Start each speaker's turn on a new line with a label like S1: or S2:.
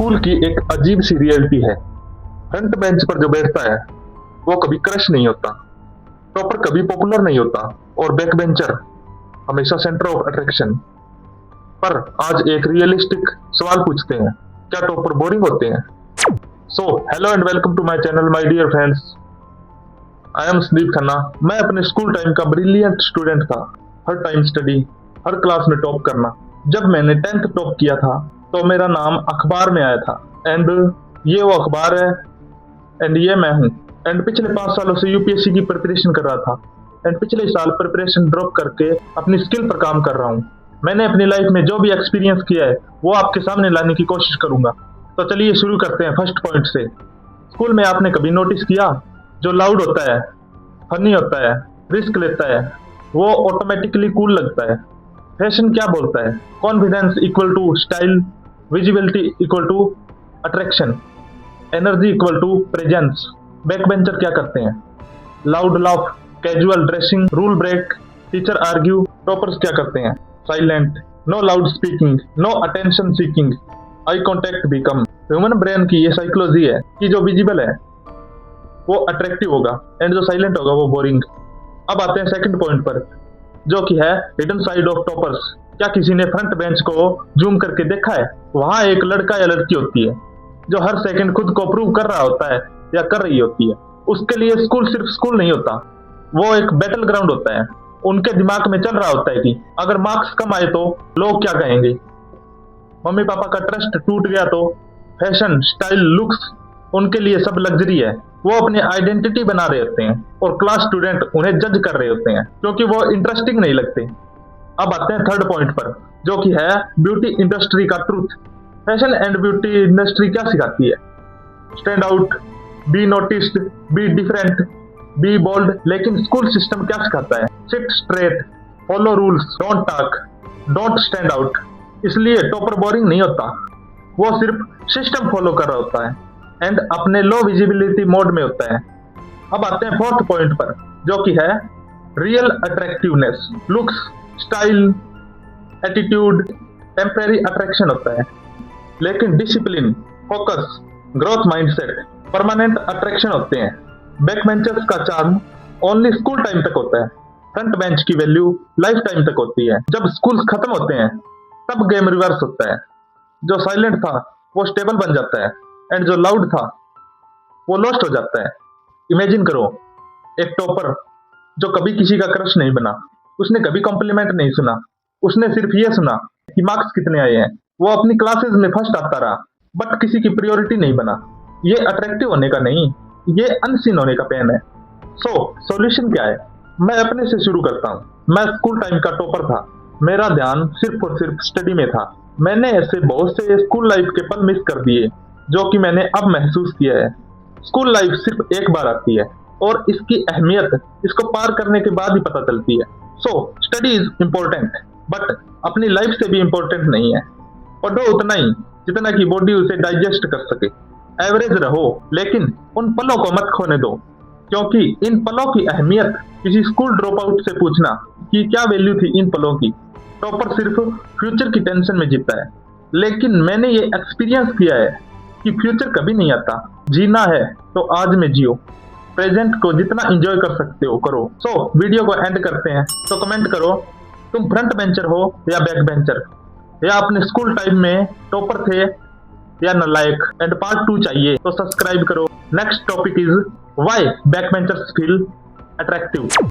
S1: School की एक अजीब सी रियलिटी है। फ्रंट बेंच पर जो बैठता है वो कभी क्रश नहीं होता, टॉपर कभी पॉपुलर नहीं होता और बैक बेंचर हमेशा सेंटर ऑफ अट्रैक्शन। पर आज एक रियलिस्टिक सवाल पूछते हैं, क्या टॉपर बोरिंग होते हैं? So hello and welcome to my channel my dear friends. I am Sandeep Khanna. मैं अपने स्कूल टाइम का ब्रिलियंट स्टूडेंट था। हर टाइम स्टडी, हर क्लास में टॉप करना। जब मैंने 10th टॉप किया था तो मेरा नाम अखबार में आया था एंड ये वो अखबार है एंड ये मैं हूँ। एंड पिछले 5 सालों से यूपीएससी की प्रिपरेशन कर रहा था एंड पिछले साल प्रिपरेशन ड्रॉप करके अपनी स्किल पर काम कर रहा हूँ। मैंने अपनी लाइफ में जो भी एक्सपीरियंस किया है वो आपके सामने लाने की कोशिश करूंगा। तो चलिए शुरू करते हैं फर्स्ट पॉइंट से। स्कूल में आपने कभी नोटिस किया, जो लाउड होता है, फनी होता है, रिस्क लेता है, वो ऑटोमेटिकली कूल लगता है। फैशन क्या बोलता है? Confidence equal to style, visibility equal to attraction, energy equal to presence. Back bencher क्या करते हैं? Loud laugh, casual dressing, rule break, teacher argue. Toppers क्या करते हैं? Silent, no loud speaking, no attention seeking, eye contact भी कम। Human brain की ये साइकोलॉजी है कि जो विजिबल है वो अट्रैक्टिव होगा एंड जो साइलेंट होगा वो बोरिंग। अब आते हैं सेकंड पॉइंट पर, जो कि है हिडन साइड ऑफ टॉपर्स। क्या किसी ने फ्रंट बेंच को जूम करके देखा है? वहां एक लड़का या लड़की होती है जो हर सेकंड खुद को प्रूव कर रहा होता है या कर रही होती है। उसके लिए स्कूल सिर्फ स्कूल नहीं होता, वो एक बैटल ग्राउंड होता है। उनके दिमाग में चल रहा होता है कि अगर मार्क्स कम आए तो लोग क्या कहेंगे, मम्मी पापा का ट्रस्ट टूट गया तो। फैशन, स्टाइल, लुक्स उनके लिए सब लग्जरी है। वो अपनी आइडेंटिटी बना रहे होते हैं और क्लास स्टूडेंट उन्हें जज कर रहे होते हैं क्योंकि वो इंटरेस्टिंग नहीं लगते। अब आते हैं थर्ड पॉइंट पर, जो कि है ब्यूटी इंडस्ट्री का truth. Fashion and beauty industry क्या सिखाती है? Stand out, be noticed, be different, be bold. लेकिन स्कूल सिस्टम क्या सिखाता है? Sit straight, follow rules, don't talk, don't stand out. इसलिए टॉपर बोरिंग नहीं होता, वो सिर्फ सिस्टम फॉलो कर रहा होता है एंड अपने लो विजिबिलिटी मोड में होता है। अब आते हैं फोर्थ पॉइंट पर, जो कि है real attractiveness. Looks, style, attitude temporary attraction होता है, लेकिन discipline, focus, growth mindset permanent attraction होते हैं। बैक बेंचर्स का चार्म ओनली स्कूल टाइम तक होता है, फ्रंट बेंच की वैल्यू लाइफ टाइम तक होती है। जब स्कूल खत्म होते हैं तब गेम रिवर्स होता है। जो साइलेंट था वो स्टेबल बन जाता है एंड जो लाउड था वो लॉस्ट हो जाता है। इमेजिन करो, एक टॉपर जो कभी किसी का क्रश नहीं बना, उसने कभी कॉम्प्लीमेंट नहीं सुना, उसने सिर्फ ये सुना कि मार्क्स कितने आए हैं। वो अपनी क्लासेस में फर्स्ट आता रहा बट किसी की प्रायोरिटी नहीं बना। ये अट्रैक्टिव होने का नहीं, ये अनसीन होने का पेन है। सॉल्यूशन क्या है? मैं अपने से शुरू करता हूँ। मैं स्कूल टाइम का टॉपर था, मेरा ध्यान सिर्फ और सिर्फ स्टडी में था। मैंने ऐसे बहुत से स्कूल लाइफ के पल मिस कर दिए जो कि मैंने अब महसूस किया है। स्कूल लाइफ सिर्फ एक बार आती है और इसकी अहमियत इसको पार करने के बाद ही पता चलती है। स्टडी इज इम्पोर्टेंट बट अपनी लाइफ से भी इम्पोर्टेंट नहीं है। पढ़ो उतना ही जितना कि बॉडी उसे डाइजेस्ट कर सके। एवरेज रहो लेकिन उन पलों को मत खोने दो, क्योंकि इन पलों की अहमियत किसी स्कूल ड्रॉप आउट से पूछना कि क्या वैल्यू थी इन पलों की। टॉपर सिर्फ फ्यूचर की टेंशन में जीता है, लेकिन मैंने ये एक्सपीरियंस किया है कि फ्यूचर कभी नहीं आता। जीना है तो आज में जियो, प्रेजेंट को जितना एंजॉय कर सकते हो करो। वीडियो को एंड करते हैं, तो कमेंट करो तुम फ्रंट बेंचर हो या बैक बेंचर, या अपने स्कूल टाइम में टॉपर थे या नालायक। एंड पार्ट 2 चाहिए तो सब्सक्राइब करो। Next topic is why back benchers feel attractive.